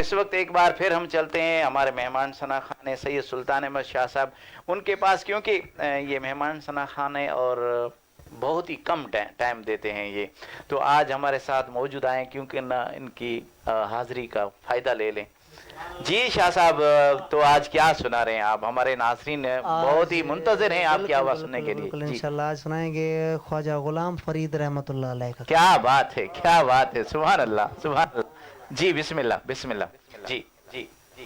इस वक्त एक बार फिर हम चलते हैं हमारे मेहमान सना खाने सैयद सुल्तान अहमद शाह साहब उनके पास, क्योंकि ये मेहमान सना खाने और बहुत ही कम टाइम देते हैं ये, तो आज हमारे साथ मौजूद आए क्योंकि ना इनकी हाजिरी का फ़ायदा ले लें। जी शाह साहब, तो आज क्या सुना रहे हैं आप? हमारे नाज़रीन बहुत ही मुंतज़िर हैं आपकी आवाज़ सुनने के लिए। इंशाल्लाह आज सुनाएंगे ख्वाजा गुलाम फरीद रहमतुल्लाह अलैह का। क्या बात है, क्या बात है, सुभान अल्लाह, सुभान अल्लाह। जी बिस्मिल्लाह, बिस्मिल्लाह। जी जी जी।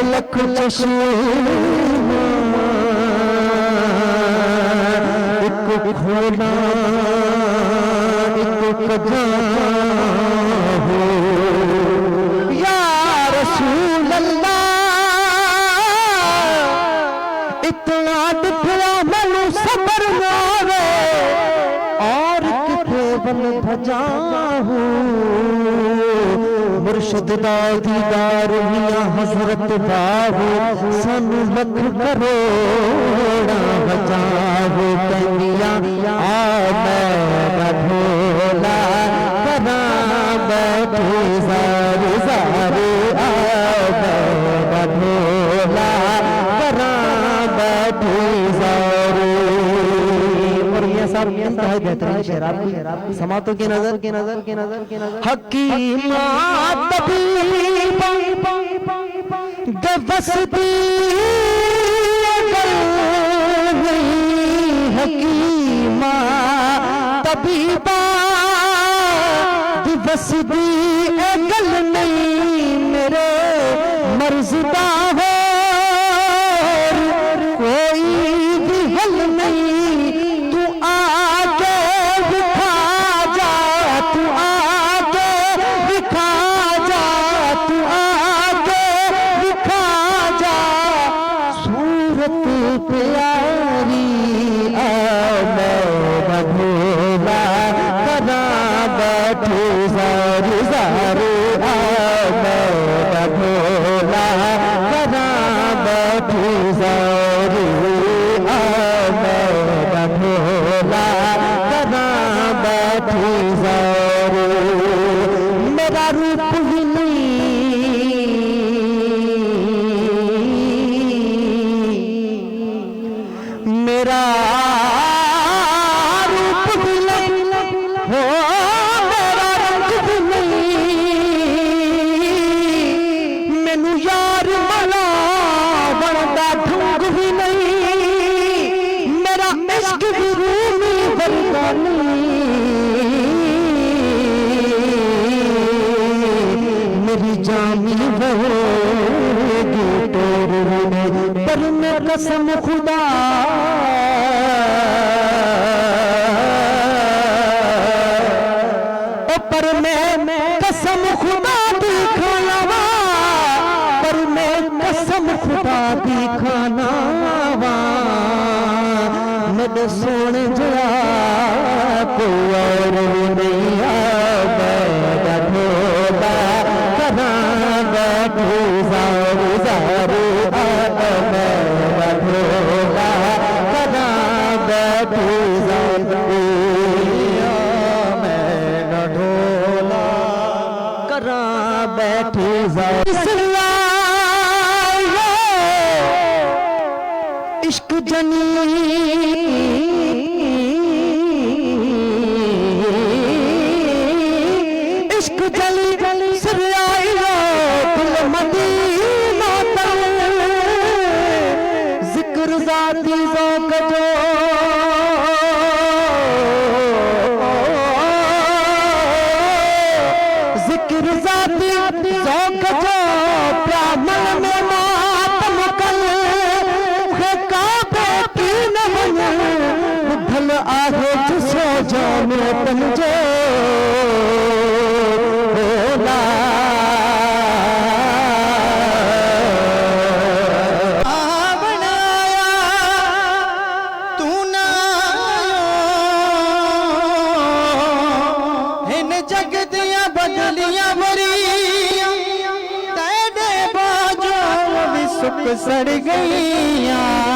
लख चश्मे एक खोना एक कजा हो या रसूल अल्लाह, इतना दिखला मैनू सबर मारे और किथे बन भजा हो। मुर्शद दा दीदार मियां हजरत बाबू सानू लख करोड़ा बचाओ। कंदिया आ मैं भोला करा बैठे ज़ार ज़ार आ मैं भोला करा बैठे ज़ार। और ये सब इंतहा बेहतरीन शेर आपकी समातों की नजर की नजर की नजर की नजर हकीमा तबीबा दवसती हकीमा तबीबा दवसती अकल नहीं मेरे मर्ज़दा हो कोई भी हल नहीं। तू आके दिखा जा, तू आके दिखा जा, तू आके दिखा जा सूरत प्यारी आ मैं भोला करा बैठे ज़ार ज़ार आ मैं भोला करा बैठे ज़ार आ मैं भोला करा बैठे ज़ार। मेरा रूप ही नहीं मेरा रूप भी नहीं हो मेरा रंग भी नहीं मैनू यार मला बनदा ढंग भी नहीं मेरा इश्क भी रूमी बनदा नहीं मेरी जामी वो पर मैं कसम खुदा हामिद सोन जया कोई और नहीं आवे ढोला करा बैठू जारू जारू मैं ढोला करा बैठू जारू मैं ढोला करा बैठू जारू इश्क जनी इश्क जली सिराया दिल मदीना तल जिक्र ज़ाती ज़ौक़ जो जिक्र ज़ाती ज़ौक़ जो प्रामल में मातम कल भल आहे जिसो जाने पंजो भोला बनाया तू ना इन जग दिया बदलियां बरी तेरे बाजों भी सुख सड़ गईयां